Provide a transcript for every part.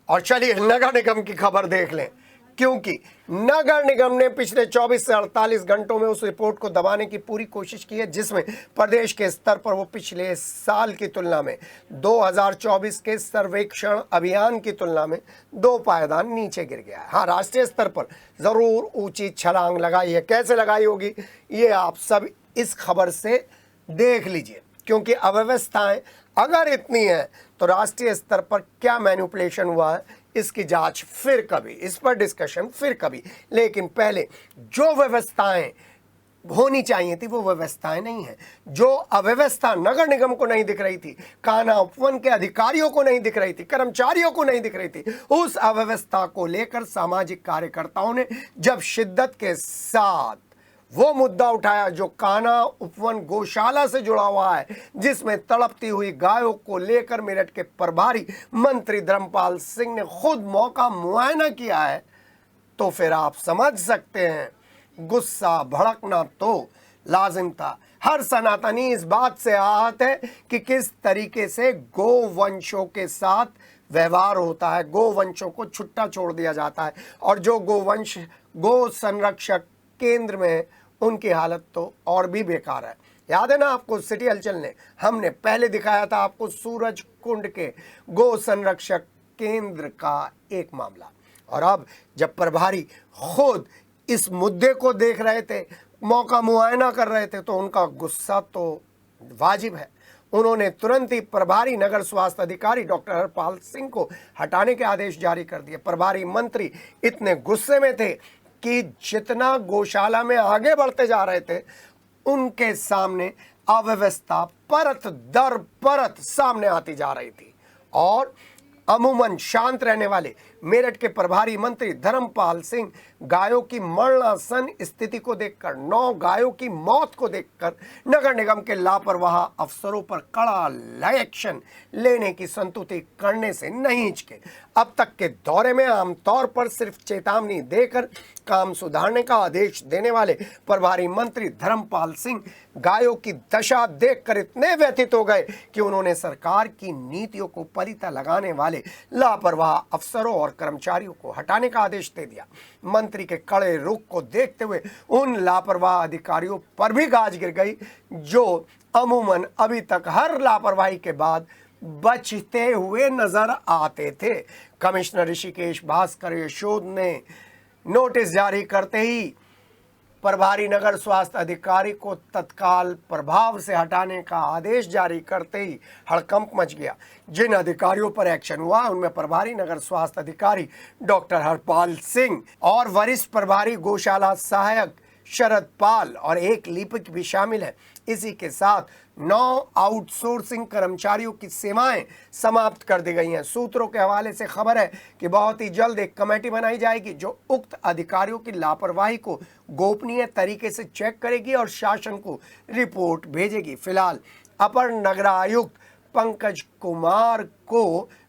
और चलिए नगर निगम की खबर देख लें, क्योंकि नगर निगम ने पिछले 24 से 48 घंटों में उस रिपोर्ट को दबाने की पूरी कोशिश की है जिसमें प्रदेश के स्तर पर वो पिछले साल की तुलना में 2024 के सर्वेक्षण अभियान की तुलना में 2 पायदान नीचे गिर गया है। हाँ, राष्ट्रीय स्तर पर ज़रूर ऊंची छलांग लगाई है। कैसे लगाई होगी ये आप सब इस खबर से देख लीजिए, क्योंकि अव्यवस्थाएं अगर इतनी है तो राष्ट्रीय स्तर पर क्या मैनिपुलेशन हुआ है इसकी जांच फिर कभी, इस पर डिस्कशन फिर कभी। लेकिन पहले जो व्यवस्थाएं होनी चाहिए थी वो व्यवस्थाएं नहीं है। जो अव्यवस्था नगर निगम को नहीं दिख रही थी, कान्हा उपवन के अधिकारियों को नहीं दिख रही थी, कर्मचारियों को नहीं दिख रही थी, उस अव्यवस्था को लेकर सामाजिक कार्यकर्ताओं ने जब शिद्दत के साथ वो मुद्दा उठाया जो कान्हा उपवन गौशाला से जुड़ा हुआ है, जिसमें तड़पती हुई गायों को लेकर मेरठ के प्रभारी मंत्री धर्मपाल सिंह ने खुद मौका मुआयना किया है, तो फिर आप समझ सकते हैं गुस्सा भड़कना तो लाजिम था। हर सनातनी इस बात से आहत है कि किस तरीके से गोवंशों के साथ व्यवहार होता है, गोवंशों को छुट्टा छोड़ दिया जाता है, और जो गोवंश गो संरक्षक केंद्र में उनकी हालत तो और भी बेकार है। याद है ना आपको, सिटी हलचल ने हमने पहले दिखाया था आपको सूरज कुंड के गो संरक्षक केंद्र का एक मामला, और अब जब प्रभारी खुद इस मुद्दे को देख रहे थे, मौका मुआयना कर रहे थे, तो उनका गुस्सा तो वाजिब है। उन्होंने तुरंत ही प्रभारी नगर स्वास्थ्य अधिकारी डॉक्टर हरपाल सिंह को हटाने के आदेश जारी कर दिए। प्रभारी मंत्री इतने गुस्से में थे कि जितना गौशाला में आगे बढ़ते जा रहे थे उनके सामने अव्यवस्था परत दर परत सामने आती जा रही थी। और अमूमन शांत रहने वाले मेरठ के प्रभारी मंत्री धर्मपाल सिंह गायों की मरणासन स्थिति को देखकर, 9 गायों की मौत को देखकर नगर निगम के लापरवाह अफसरों पर कड़ा एक्शन लेने की संतुति करने से नहीं हिचके। अब तक के दौरे में आमतौर पर सिर्फ चेतावनी देकर काम सुधारने का आदेश देने वाले प्रभारी मंत्री धर्मपाल सिंह गायों की दशा देखकर इतने व्यथित हो गए कि उन्होंने सरकार की नीतियों को पलीता लगाने वाले लापरवाह अफसरों और कर्मचारियों को हटाने का आदेश दे दिया। मंत्री के कड़े रुख को देखते हुए उन लापरवाह अधिकारियों पर भी गाज गिर गई जो अमूमन अभी तक हर लापरवाही के बाद बचते हुए नजर आते थे। कमिश्नर ऋषिकेश भास्कर यशोद ने नोटिस जारी करते ही प्रभारी नगर स्वास्थ्य अधिकारी को तत्काल प्रभाव से हटाने का आदेश जारी करते ही हड़कंप मच गया। जिन अधिकारियों पर एक्शन हुआ उनमें प्रभारी नगर स्वास्थ्य अधिकारी डॉक्टर हरपाल सिंह और वरिष्ठ प्रभारी गौशाला सहायक शरद पाल और एक लिपिक भी शामिल है। इसी के साथ 9 आउटसोर्सिंग कर्मचारियों की सेवाएं समाप्त कर दी गई हैं। सूत्रों के हवाले से खबर है कि बहुत ही जल्द एक कमेटी बनाई जाएगी जो उक्त अधिकारियों की लापरवाही को गोपनीय तरीके से चेक करेगी और शासन को रिपोर्ट भेजेगी। फिलहाल अपर नगरायुक्त पंकज कुमार को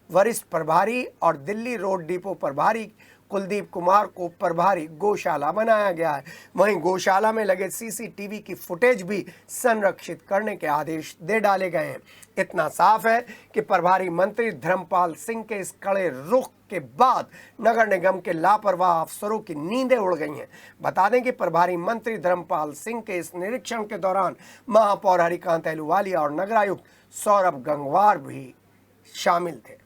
वरिष्ठ प्रभारी और दिल्ली रोड डिपो प्रभारी कुलदीप कुमार को प्रभारी गौशाला बनाया गया है। वहीं गौशाला में लगे सीसीटीवी की फुटेज भी संरक्षित करने के आदेश दे डाले गए हैं। इतना साफ है कि प्रभारी मंत्री धर्मपाल सिंह के इस कड़े रुख के बाद नगर निगम के लापरवाह अफसरों की नींदें उड़ गई हैं। बता दें कि प्रभारी मंत्री धर्मपाल सिंह के इस निरीक्षण के दौरान महापौर हरिकांत अहलूवालिया और नगरायुक्त सौरभ गंगवार भी शामिल थे।